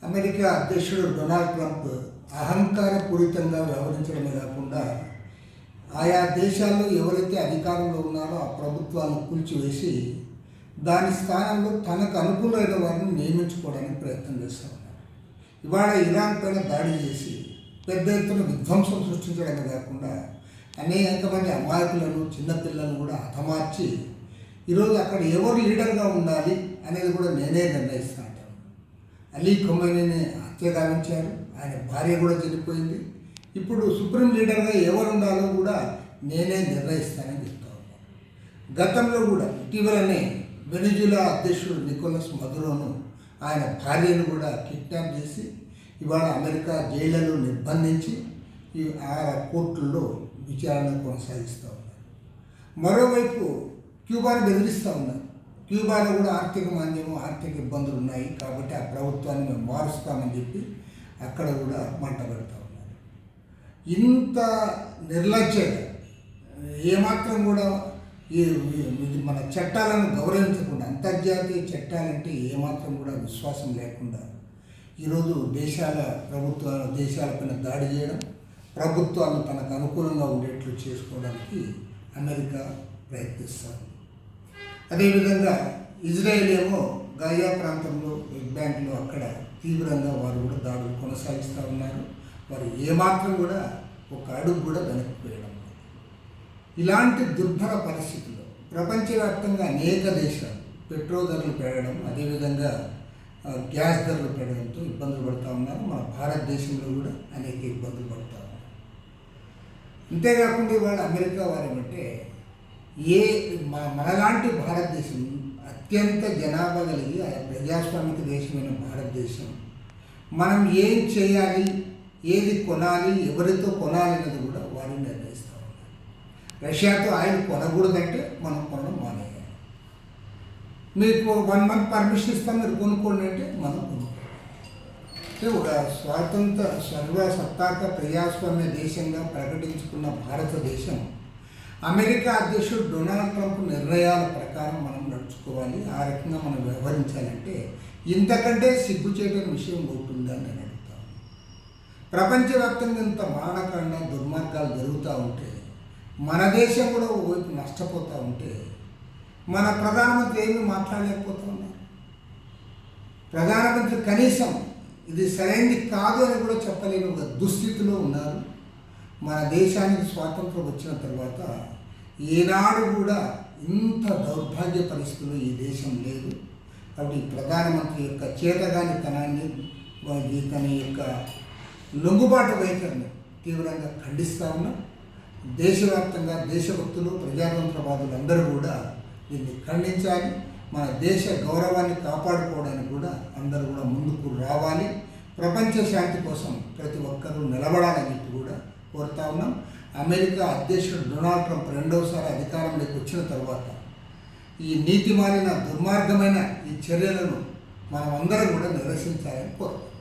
America అధ్యక్షుడు Donald Trump అహంకారపూరితంగా వ్యవహరించడమే కాకుండా ఆయా దేశాల్లో ఎవరైతే అధికారంలో ఉన్నారో ఆ ప్రభుత్వాలను కూల్చివేసి దాని స్థానంలో తనకు అనుకూలమైన వారిని నియమించుకోవడానికి ప్రయత్నం చేస్తూ ఉన్నారు. ఇవాళ ఇరాన్ పైన దాడి చేసి పెద్ద ఎత్తున విధ్వంసం సృష్టించడమే కాకుండా అనేక మంది అమాయకులను చిన్నపిల్లలను కూడా హతమార్చి ఈరోజు అక్కడ ఎవరు లీడర్గా ఉండాలి అనేది కూడా నేనే నిర్ణయిస్తా అంటాను. అలీ ఖొమైనీని హత్య గావించారు, ఆయన భార్య కూడా చనిపోయింది. ఇప్పుడు సుప్రీం లీడర్గా ఎవరు ఉండాలో కూడా నేనే నిర్ణయిస్తానని చెప్తా ఉన్నాను. గతంలో కూడా ఇటీవలనే వెనిజులా అధ్యక్షుడు నికోలస్ మదురోను ఆయన భార్యను కూడా కిడ్నాప్ చేసి ఇవాళ అమెరికా జైళ్లలో నిర్బంధించి ఆ కోర్టుల్లో విచారణ కొనసాగిస్తూ ఉన్నారు. మరోవైపు క్యూబాను బెదిరిస్తూ ఉన్నారు. క్యూబాలో కూడా ఆర్థిక మాంద్యము, ఆర్థిక ఇబ్బందులు ఉన్నాయి కాబట్టి ఆ ప్రభుత్వాన్ని మేము మారుస్తామని చెప్పి అక్కడ కూడా మంట పెడతా ఉన్నారు. ఇంత నిర్లక్ష్యంగా ఏమాత్రం కూడా మన చట్టాలను గౌరవించకుండా, అంతర్జాతీయ చట్టాలంటే ఏమాత్రం కూడా విశ్వాసం లేకుండా ఈరోజు దేశాలపైన దాడి చేయడం, ప్రభుత్వాలను తనకు అనుకూలంగా ఉండేట్లు చేసుకోవడానికి అమెరికా ప్రయత్నిస్తారు. అదేవిధంగా ఇజ్రాయెల్ ఏమో గాజా ప్రాంతంలో వెస్ట్ బ్యాంక్లో అక్కడ తీవ్రంగా వారు కూడా దాడులు కొనసాగిస్తూ ఉన్నారు. వారు ఏమాత్రం కూడా ఒక అడుగు కూడా వెనక్కిపోయడం. ఇలాంటి దుర్భర పరిస్థితుల్లో ప్రపంచవ్యాప్తంగా అనేక దేశాలు పెట్రోల్ ధరలు పెరగడం, అదేవిధంగా గ్యాస్ ధరలు పెరగడంతో ఇబ్బందులు పడుతూ ఉన్నారు. మన భారతదేశంలో కూడా అనేక ఇబ్బందులు పడుతూ ఉన్నారు. అంతేకాకుండా ఇవాళ అమెరికా వారేమంటే మనలాంటి భారతదేశం అత్యంత జనాభా కలిగి ప్రజాస్వామిక దేశమైన భారతదేశం మనం ఏం చేయాలి, ఏది కొనాలి, ఎవరితో కొనాలి అనేది కూడా వారు నిర్ణయిస్తూ ఉన్నారు. రష్యాతో ఆయిల్ కొనకూడదంటే మనం కొనడం మానేయాలి. మీకు 1 month పర్మిషన్ ఇస్తాం, మీరు కొనుక్కోండి అంటే మనం కొనుక్కోవాలి. ఒక సర్వసత్తాక ప్రజాస్వామ్య దేశంగా ప్రకటించుకున్న భారతదేశం అమెరికా అధ్యక్షుడు డొనాల్డ్ ట్రంప్ నిర్ణయాల ప్రకారం మనం నడుచుకోవాలి. ఆ రకంగా మనం వ్యవహరించాలంటే ఇంతకంటే సిగ్గుచేటని విషయం ఉంటుందని నేను అడుగుతాను. ప్రపంచవ్యాప్తంగా ఇంత మానకాండ దుర్మార్గాలు జరుగుతూ ఉంటే, మన దేశం కూడా వైపు నష్టపోతూ ఉంటే మన ప్రధానమంత్రి ఏమీ మాట్లాడలేకపోతూ ఉన్నారు. ప్రధానమంత్రి కనీసం ఇది సరైనది కాదు అని కూడా చెప్పలేని ఒక దుస్థితిలో ఉన్నారు. మన దేశానికి స్వాతంత్రం వచ్చిన తర్వాత ఏనాడు కూడా ఇంత దౌర్భాగ్య పరిస్థితుల్లో ఈ దేశం లేదు. కాబట్టి ప్రధానమంత్రి యొక్క చేతగానితనాన్ని, తన యొక్క లొంగుబాటు వైఖరిని తీవ్రంగా ఖండిస్తూ ఉన్నాం. దేశవ్యాప్తంగా దేశభక్తులు, ప్రజాతంత్రవాదులు అందరూ కూడా దీన్ని ఖండించాలి. మన దేశ గౌరవాన్ని కాపాడుకోవడానికి కూడా అందరూ కూడా ముందుకు రావాలి. ప్రపంచ శాంతి కోసం ప్రతి ఒక్కరూ నిలబడాలని చెప్పి కూడా కోరుతా ఉన్నాం. అమెరికా అధ్యక్షుడు డొనాల్డ్ ట్రంప్ రెండవసారి అధికారంలోకి వచ్చిన తర్వాత ఈ నీతిమాలిన దుర్మార్గమైన ఈ చర్యలను మనం అందరం కూడా నిరసించాలని కోరుతాం.